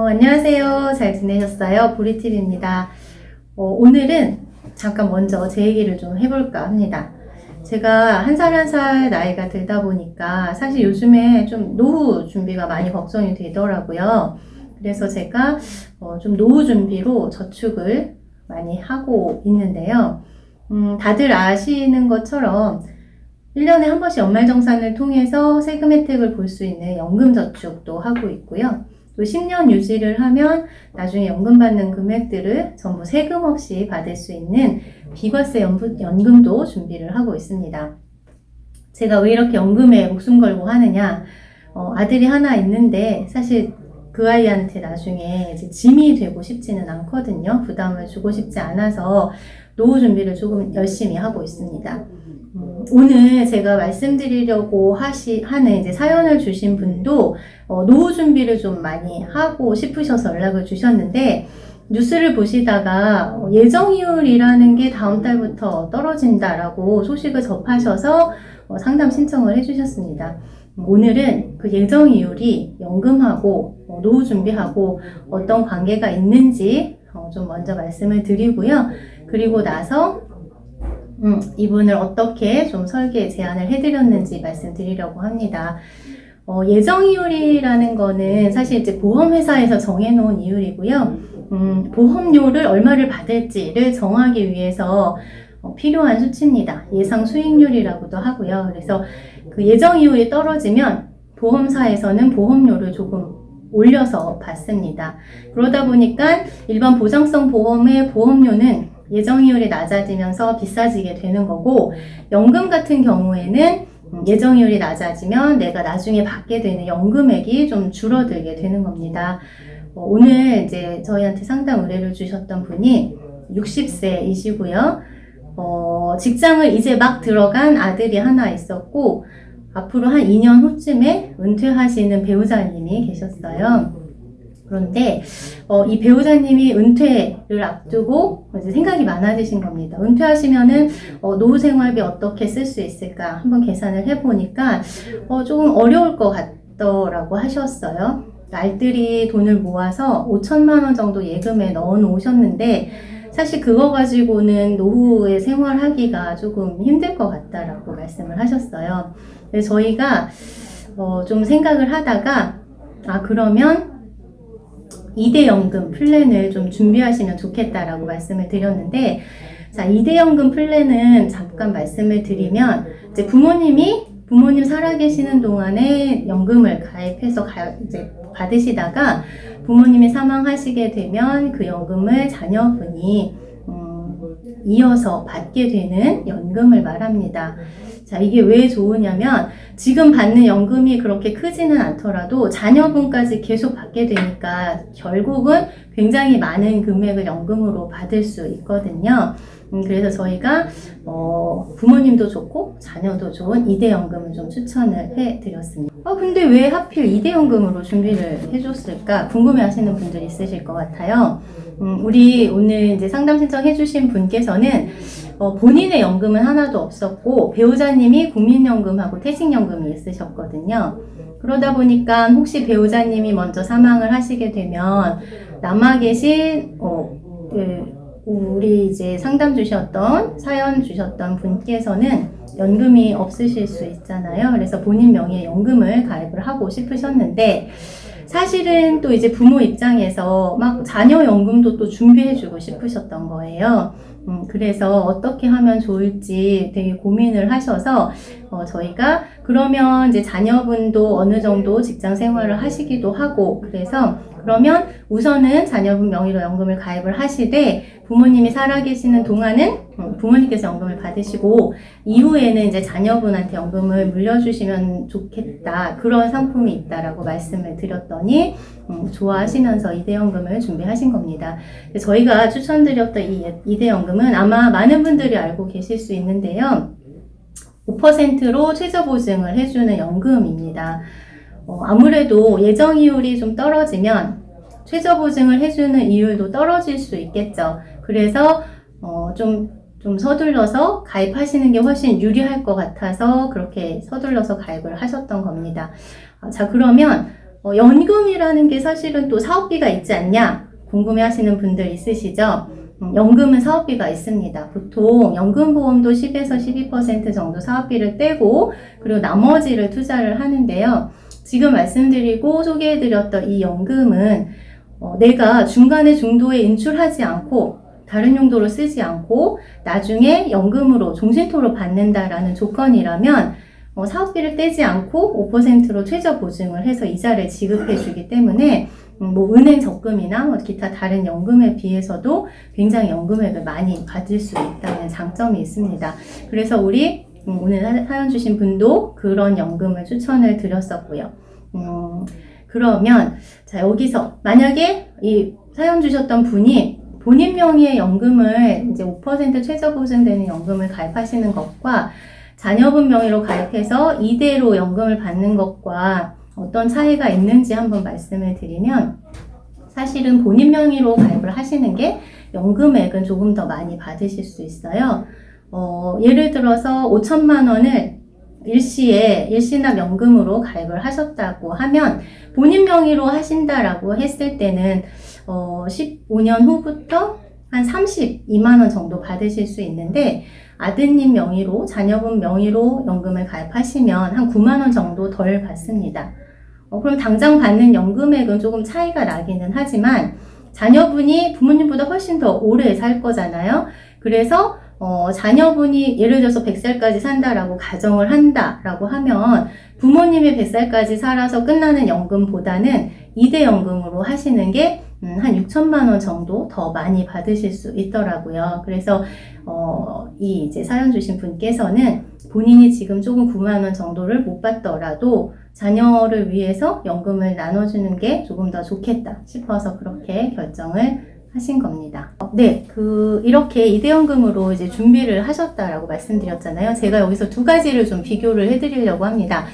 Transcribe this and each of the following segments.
안녕하세요. 잘 지내셨어요? 보리TV입니다. 오늘은 잠깐 먼저 제 얘기를 좀 해볼까 합니다. 제가 한 살 한 살 나이가 들다 보니까 사실 요즘에 좀 노후 준비가 많이 걱정이 되더라고요. 그래서 제가 좀 노후 준비로 저축을 많이 하고 있는데요. 다들 아시는 것처럼 1년에 한 번씩 연말정산을 통해서 세금 혜택을 볼 수 있는 연금저축도 하고 있고요. 또 10년 유지를 하면 나중에 연금 받는 금액들을 전부 세금 없이 받을 수 있는 비과세 연금도 준비를 하고 있습니다. 제가 왜 이렇게 연금에 목숨 걸고 하느냐, 아들이 하나 있는데 사실 그 아이한테 나중에 이제 짐이 되고 싶지는 않거든요. 부담을 주고 싶지 않아서 노후 준비를 조금 열심히 하고 있습니다. 오늘 제가 말씀드리려고 하는 이제 사연을 주신 분도 노후 준비를 좀 많이 하고 싶으셔서 연락을 주셨는데, 뉴스를 보시다가 예정이율이라는 게 다음 달부터 떨어진다라고 소식을 접하셔서 상담 신청을 해주셨습니다. 오늘은 그 예정이율이 연금하고 노후 준비하고 어떤 관계가 있는지 좀 먼저 말씀을 드리고요. 그리고 나서 이분을 어떻게 좀 설계 제안을 해드렸는지 말씀드리려고 합니다. 예정이율이라는 거는 사실 이제 보험회사에서 정해놓은 이율이고요. 보험료를 얼마를 받을지를 정하기 위해서 필요한 수치입니다. 예상 수익률이라고도 하고요. 그래서 그 예정이율이 떨어지면 보험사에서는 보험료를 조금 올려서 받습니다. 그러다 보니까 일반 보장성 보험의 보험료는 예정이율이 낮아지면서 비싸지게 되는 거고, 연금 같은 경우에는 예정이율이 낮아지면 내가 나중에 받게 되는 연금액이 좀 줄어들게 되는 겁니다. 오늘 이제 저희한테 상담 의뢰를 주셨던 분이 60세이시고요. 직장을 이제 막 들어간 아들이 하나 있었고, 앞으로 한 2년 후쯤에 은퇴하시는 배우자님이 계셨어요. 그런데 이 배우자님이 은퇴를 앞두고 이제 생각이 많아지신 겁니다. 은퇴하시면은 노후 생활비 어떻게 쓸 수 있을까 한번 계산을 해보니까 조금 어려울 것 같더라고 하셨어요. 알뜰히 돈을 모아서 5천만 원 정도 예금에 넣어 놓으셨는데, 사실 그거 가지고는 노후에 생활하기가 조금 힘들 것 같다라고 말씀을 하셨어요. 그래서 저희가 좀 생각을 하다가 그러면 2대 연금 플랜을 좀 준비하시면 좋겠다라고 말씀을 드렸는데, 자, 2대 연금 플랜은 잠깐 말씀을 드리면, 이제 부모님 살아계시는 동안에 연금을 가입해서 이제 받으시다가 부모님이 사망하시게 되면 그 연금을 자녀분이 이어서 받게 되는 연금을 말합니다. 자, 이게 왜 좋으냐면 지금 받는 연금이 그렇게 크지는 않더라도 자녀분까지 계속 받게 되니까 결국은 굉장히 많은 금액을 연금으로 받을 수 있거든요. 그래서 저희가 부모님도 좋고 자녀도 좋은 2대 연금을 좀 추천을 해드렸습니다. 근데 왜 하필 2대 연금으로 준비를 해줬을까 궁금해 하시는 분들이 있으실 것 같아요. 우리 오늘 이제 상담 신청해주신 분께서는 본인의 연금은 하나도 없었고 배우자님이 국민연금하고 퇴직연금이 있으셨거든요. 그러다 보니까 혹시 배우자님이 먼저 사망을 하시게 되면 남아 계신 우리 이제 사연 주셨던 분께서는 연금이 없으실 수 있잖아요. 그래서 본인 명의의 연금을 가입을 하고 싶으셨는데, 사실은 또 이제 부모 입장에서 막 자녀 연금도 또 준비해주고 싶으셨던 거예요. 그래서 어떻게 하면 좋을지 되게 고민을 하셔서 저희가 그러면 이제 자녀분도 어느 정도 직장 생활을 하시기도 하고, 그래서 그러면 우선은 자녀분 명의로 연금을 가입을 하시되 부모님이 살아계시는 동안은 부모님께서 연금을 받으시고 이후에는 이제 자녀분한테 연금을 물려주시면 좋겠다, 그런 상품이 있다라고 말씀을 드렸더니 좋아하시면서 2대 연금을 준비하신 겁니다. 저희가 추천드렸던 이 2대 연금은 아마 많은 분들이 알고 계실 수 있는데요, 5%로 최저보증을 해주는 연금입니다. 아무래도 예정이율이 좀 떨어지면 최저보증을 해주는 이율도 떨어질 수 있겠죠. 그래서 좀 좀 서둘러서 가입하시는 게 훨씬 유리할 것 같아서 그렇게 서둘러서 가입을 하셨던 겁니다. 자, 그러면 연금이라는 게 사실은 또 사업비가 있지 않냐 궁금해 하시는 분들 있으시죠? 연금은 사업비가 있습니다. 보통 연금보험도 10에서 12% 정도 사업비를 떼고 그리고 나머지를 투자를 하는데요. 지금 말씀드리고 소개해드렸던 이 연금은 내가 중간에 중도에 인출하지 않고 다른 용도로 쓰지 않고 나중에 연금으로 종신토로 받는다라는 조건이라면 사업비를 떼지 않고 5%로 최저 보증을 해서 이자를 지급해 주기 때문에 뭐 은행 적금이나 기타 다른 연금에 비해서도 굉장히 연금액을 많이 받을 수 있다는 장점이 있습니다. 그래서 우리 오늘 사연 주신 분도 그런 연금을 추천을 드렸었고요. 그러면 자, 여기서 만약에 이 사연 주셨던 분이 본인 명의의 연금을 이제 5% 최저 보증되는 연금을 가입하시는 것과 자녀분 명의로 가입해서 이대로 연금을 받는 것과 어떤 차이가 있는지 한번 말씀을 드리면, 사실은 본인 명의로 가입을 하시는 게 연금액은 조금 더 많이 받으실 수 있어요. 예를 들어서 5천만 원을 일시납 연금으로 가입을 하셨다고 하면 본인 명의로 하신다라고 했을 때는 15년 후부터 한 32만 원 정도 받으실 수 있는데, 아드님 명의로, 자녀분 명의로 연금을 가입하시면 한 9만 원 정도 덜 받습니다. 그럼 당장 받는 연금액은 조금 차이가 나기는 하지만 자녀분이 부모님보다 훨씬 더 오래 살 거잖아요. 그래서 자녀분이 예를 들어서 100살까지 산다라고 가정을 한다라고 하면 부모님이 100살까지 살아서 끝나는 연금보다는 2대 연금으로 하시는 게 한 6천만 원 정도 더 많이 받으실 수 있더라고요. 그래서 이 이제 사연 주신 분께서는 본인이 지금 조금 9만 원 정도를 못 받더라도 자녀를 위해서 연금을 나눠주는 게 조금 더 좋겠다 싶어서 그렇게 결정을 하신 겁니다. 네, 이렇게 이대연금으로 이제 준비를 하셨다라고 말씀드렸잖아요. 제가 여기서 두 가지를 좀 비교를 해드리려고 합니다.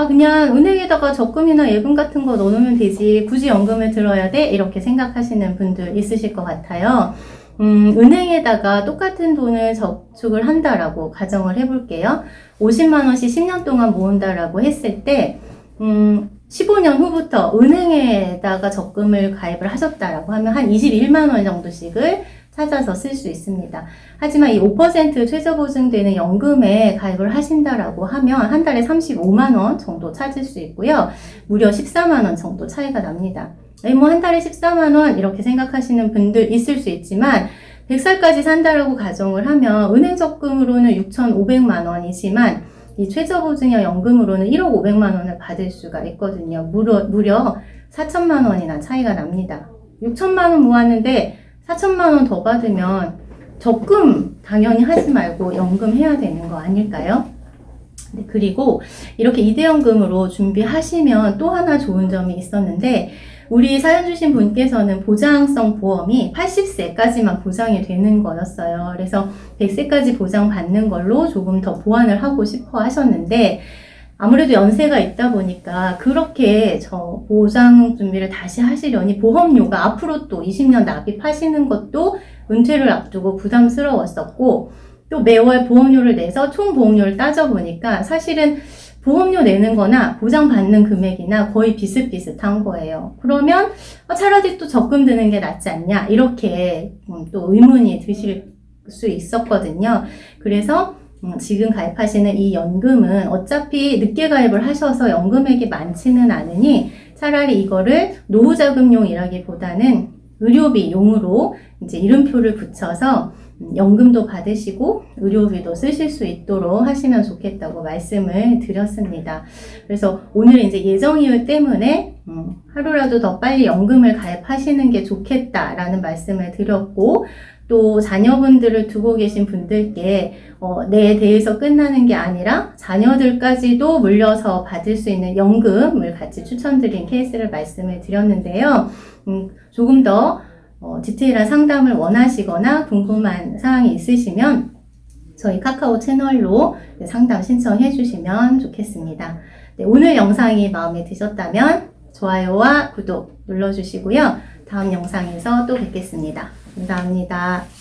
그냥 은행에다가 적금이나 예금 같은 거 넣어놓으면 되지, 굳이 연금을 들어야 돼? 이렇게 생각하시는 분들 있으실 것 같아요. 은행에다가 똑같은 돈을 저축을 한다라고 가정을 해볼게요. 50만 원씩 10년 동안 모은다라고 했을 때, 15년 후부터 은행에다가 적금을 가입을 하셨다라고 하면 한 21만 원 정도씩을 찾아서 쓸 수 있습니다. 하지만 이 5% 최저 보증되는 연금에 가입을 하신다라고 하면 한 달에 35만 원 정도 찾을 수 있고요. 무려 14만 원 정도 차이가 납니다. 뭐 한 달에 14만 원 이렇게 생각하시는 분들 있을 수 있지만 100살까지 산다라고 가정을 하면 은행 적금으로는 6,500만 원이지만 이 최저보증형 연금으로는 1억 500만 원을 받을 수가 있거든요. 무려 4천만 원이나 차이가 납니다. 6천만 원 모았는데 4천만 원 더 받으면 적금 당연히 하지 말고 연금 해야 되는 거 아닐까요? 네, 그리고 이렇게 이대연금으로 준비하시면 또 하나 좋은 점이 있었는데, 우리 사연 주신 분께서는 보장성 보험이 80세까지만 보장이 되는 거였어요. 그래서 100세까지 보장받는 걸로 조금 더 보완을 하고 싶어 하셨는데, 아무래도 연세가 있다 보니까 그렇게 저 보장 준비를 다시 하시려니 보험료가 앞으로 또 20년 납입하시는 것도 은퇴를 앞두고 부담스러웠었고, 또 매월 보험료를 내서 총 보험료를 따져보니까 사실은 보험료 내는 거나 보장받는 금액이나 거의 비슷비슷한 거예요. 그러면 차라리 또 적금 드는 게 낫지 않냐, 이렇게 또 의문이 드실 수 있었거든요. 그래서 지금 가입하시는 이 연금은 어차피 늦게 가입을 하셔서 연금액이 많지는 않으니 차라리 이거를 노후자금용이라기보다는 의료비용으로 이제 이름표를 붙여서 연금도 받으시고 의료비도 쓰실 수 있도록 하시면 좋겠다고 말씀을 드렸습니다. 그래서 오늘 이제 예정이율 때문에 하루라도 더 빨리 연금을 가입하시는 게 좋겠다라는 말씀을 드렸고, 또 자녀분들을 두고 계신 분들께 내 대해서 끝나는 게 아니라 자녀들까지도 물려서 받을 수 있는 연금을 같이 추천드린 케이스를 말씀을 드렸는데요. 조금 더 디테일한 상담을 원하시거나 궁금한 사항이 있으시면 저희 카카오 채널로 상담 신청해 주시면 좋겠습니다. 네, 오늘 영상이 마음에 드셨다면 좋아요와 구독 눌러주시고요. 다음 영상에서 또 뵙겠습니다. 감사합니다.